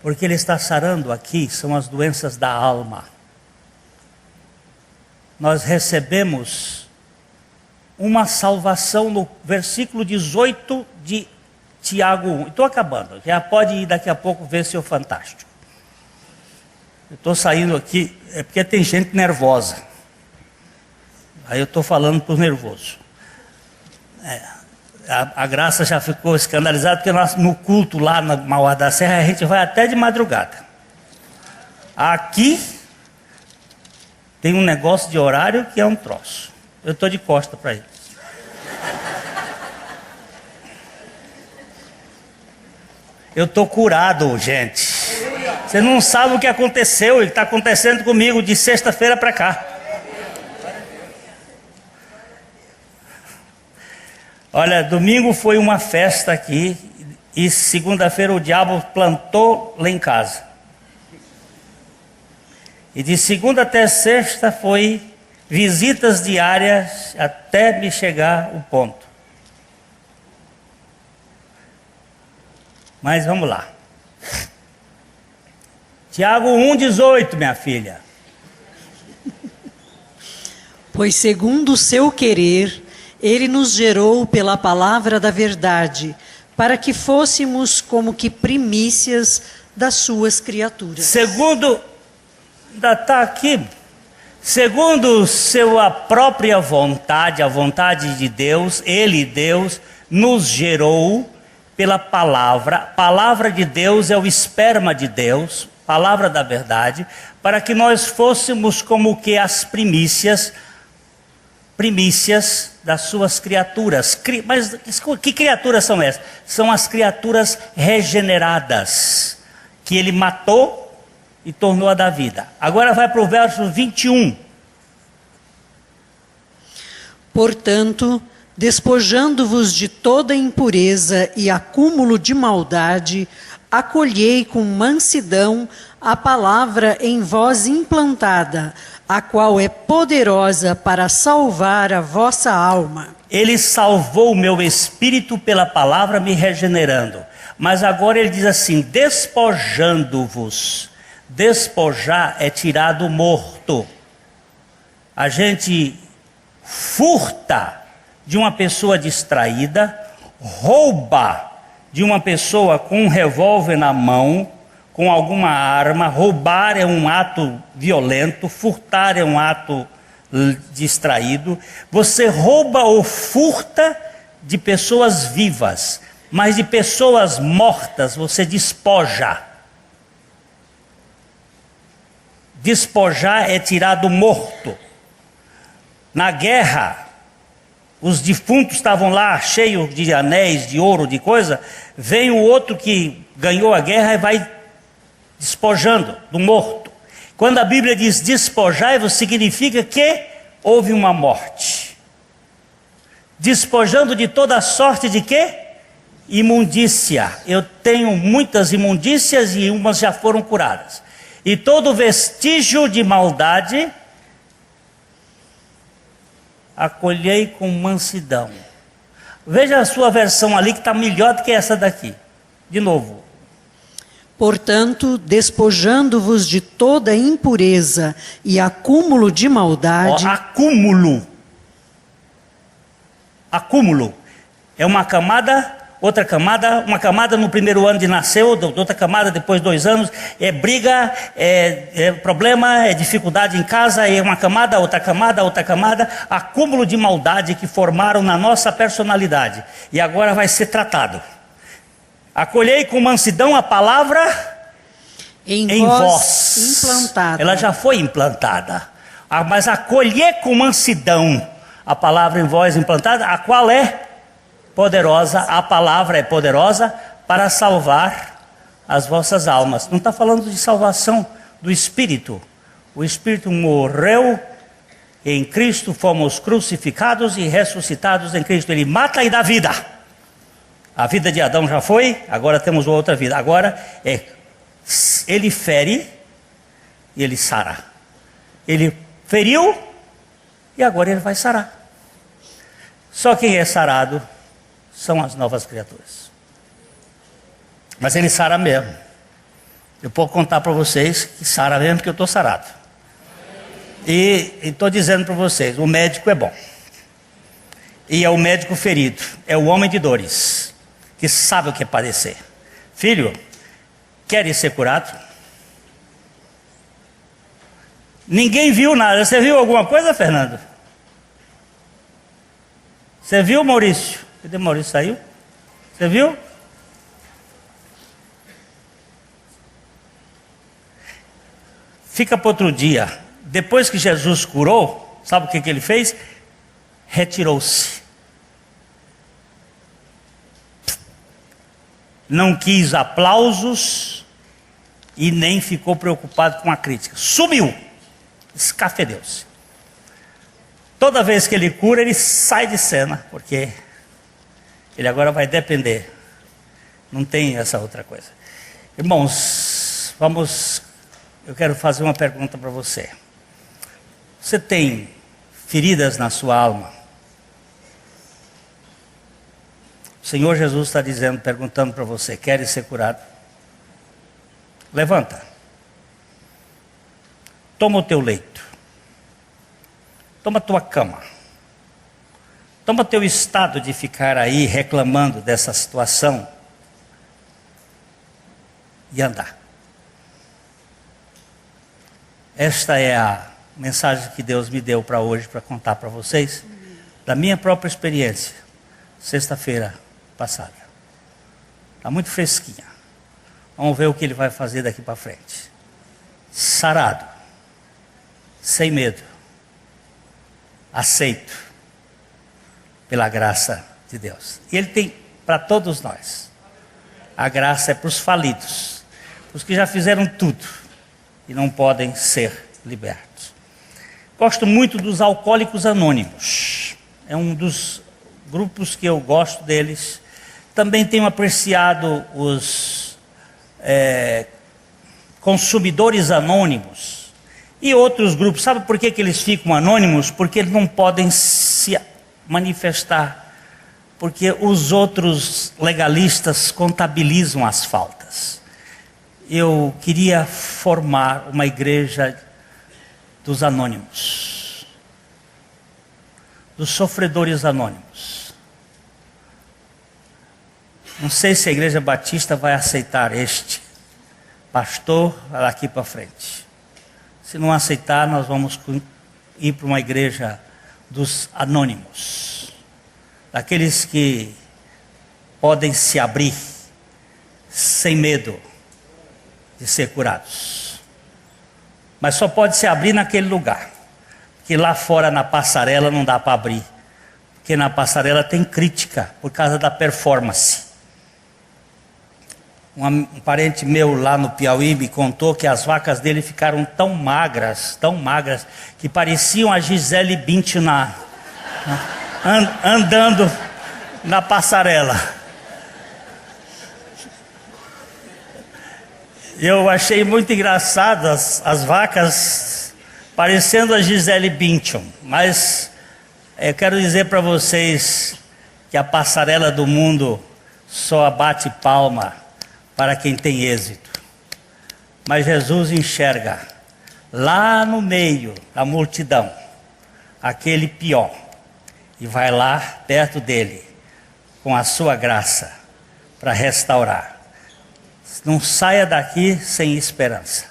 Porque ele está sarando aqui, são as doenças da alma. Nós recebemos uma salvação no versículo 18 de Tiago 1. Estou acabando, já pode ir daqui a pouco ver seu fantástico. Eu estou saindo aqui, é porque tem gente nervosa. Aí eu estou falando para os nervosos. A Graça já ficou escandalizada, porque nós, no culto lá na Mauá da Serra, a gente vai até de madrugada. Aqui tem um negócio de horário que é um troço. Eu estou de costa para ele. Eu estou curado, gente. Você não sabe o que aconteceu, e está acontecendo comigo de sexta-feira para cá. Olha, domingo foi uma festa aqui, e segunda-feira o diabo plantou lá em casa. E de segunda até sexta foi visitas diárias até me chegar o ponto. Mas vamos lá. Tiago 1,18, minha filha. Pois segundo o seu querer, ele nos gerou pela palavra da verdade, para que fôssemos como que primícias das suas criaturas. Segundo, ainda está aqui, segundo sua própria vontade, a vontade de Deus, ele, Deus, nos gerou pela palavra. A palavra de Deus é o esperma de Deus, palavra da verdade, para que nós fôssemos como que as primícias das suas criaturas. Mas que criaturas são essas? São as criaturas regeneradas, que ele matou e tornou a dar vida. Agora vai para o verso 21. Portanto, despojando-vos de toda impureza e acúmulo de maldade, acolhei com mansidão a palavra em vós implantada, a qual é poderosa para salvar a vossa alma. Ele salvou o meu espírito pela palavra, me regenerando. Mas agora ele diz assim, despojando-vos. Despojar é tirar do morto. A gente furta de uma pessoa distraída, rouba de uma pessoa com um revólver na mão, com alguma arma. Roubar é um ato violento, furtar é um ato distraído. Você rouba ou furta de pessoas vivas, mas de pessoas mortas você despoja. Despojar é tirar do morto. Na guerra, os defuntos estavam lá cheios de anéis, de ouro, de coisa. Vem o outro que ganhou a guerra e vai despojando do morto. Quando a Bíblia diz despojai-vos, significa que houve uma morte. Despojando de toda sorte de quê? Imundícia. Eu tenho muitas imundícias e umas já foram curadas. E todo vestígio de maldade acolhei com mansidão. Veja a sua versão ali que está melhor do que essa daqui. De novo. Portanto, despojando-vos de toda impureza e acúmulo de maldade... Acúmulo. É uma camada, outra camada, uma camada no primeiro ano de nascer, outra camada depois de 2 anos, é briga, é problema, é dificuldade em casa, é uma camada, outra camada, acúmulo de maldade que formaram na nossa personalidade. E agora vai ser tratado. Acolhei com mansidão a palavra em vós implantada. Ela já foi implantada. Mas acolher com mansidão a palavra em vós implantada, a qual é poderosa, a palavra é poderosa para salvar as vossas almas. Não está falando de salvação do Espírito. O Espírito morreu em Cristo, fomos crucificados e ressuscitados em Cristo. Ele mata e dá vida. A vida de Adão já foi, agora temos outra vida. Agora ele fere e ele sara. Ele feriu e agora ele vai sarar. Só quem é sarado são as novas criaturas. Mas ele sara mesmo. Eu posso contar para vocês que sara mesmo, porque eu estou sarado. E estou dizendo para vocês, o médico é bom. E é o médico ferido, é o homem de dores, que sabe o que é padecer. Filho, queres ser curado? Ninguém viu nada. Você viu alguma coisa, Fernando? Você viu, Maurício? Cadê Maurício? Saiu? Você viu? Fica para outro dia. Depois que Jesus curou, sabe o que ele fez? Retirou-se. Não quis aplausos e nem ficou preocupado com a crítica. Sumiu. Escafedeu-se. Toda vez que ele cura, ele sai de cena, porque ele agora vai depender. Não tem essa outra coisa. Irmãos, eu quero fazer uma pergunta para você. Você tem feridas na sua alma? O Senhor Jesus está dizendo, perguntando para você, queres ser curado? Levanta. Toma o teu leito. Toma a tua cama. Toma teu estado de ficar aí reclamando dessa situação e andar. Esta é a mensagem que Deus me deu para hoje, para contar para vocês, da minha própria experiência, sexta-feira passada. Está muito fresquinha. Vamos ver o que Ele vai fazer daqui para frente. Sarado, sem medo, aceito, pela graça de Deus. E Ele tem para todos nós. A graça é para os falidos, os que já fizeram tudo e não podem ser libertos. Gosto muito dos Alcoólicos Anônimos. É um dos grupos que eu gosto deles. Também tenho apreciado os Consumidores Anônimos e outros grupos. Sabe por que eles ficam anônimos? Porque eles não podem se manifestar, porque os outros legalistas contabilizam as faltas. Eu queria formar uma igreja dos anônimos, dos sofredores anônimos. Não sei se a Igreja Batista vai aceitar este pastor daqui para frente. Se não aceitar, nós vamos ir para uma igreja dos anônimos, daqueles que podem se abrir sem medo de ser curados. Mas só pode se abrir naquele lugar, porque lá fora na passarela não dá para abrir, porque na passarela tem crítica por causa da performance. Um parente meu lá no Piauí me contou que as vacas dele ficaram tão magras, que pareciam a Gisele Bündchen andando na passarela. Eu achei muito engraçado as vacas parecendo a Gisele Bündchen, mas eu quero dizer para vocês que a passarela do mundo só bate palma para quem tem êxito. Mas Jesus enxerga lá no meio da multidão aquele pior e vai lá perto dele com a sua graça para restaurar. Não saia daqui sem esperança,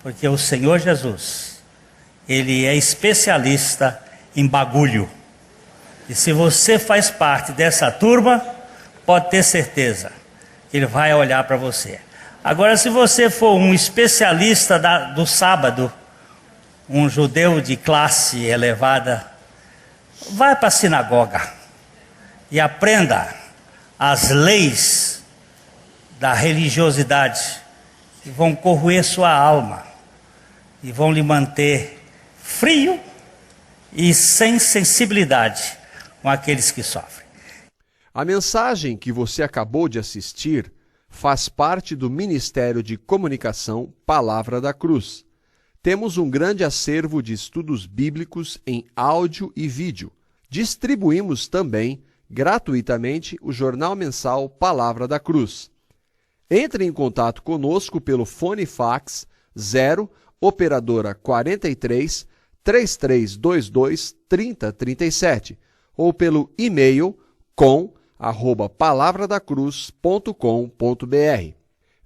porque o Senhor Jesus, Ele é especialista em bagulho. E se você faz parte dessa turma, pode ter certeza que Ele vai olhar para você. Agora, se você for um especialista do sábado, um judeu de classe elevada, Vai para a sinagoga e aprenda as leis da religiosidade que vão corroer sua alma e vão lhe manter frio e sem sensibilidade com aqueles que sofrem. A mensagem que você acabou de assistir faz parte do Ministério de Comunicação Palavra da Cruz. Temos um grande acervo de estudos bíblicos em áudio e vídeo. Distribuímos também, gratuitamente, o jornal mensal Palavra da Cruz. Entre em contato conosco pelo fone fax 0 operadora 43 3322 3037 ou pelo e-mail com@palavradacruz.com.br.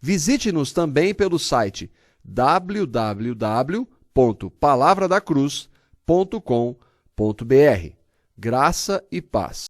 Visite-nos também pelo site www.palavradacruz.com.br. Graça e paz.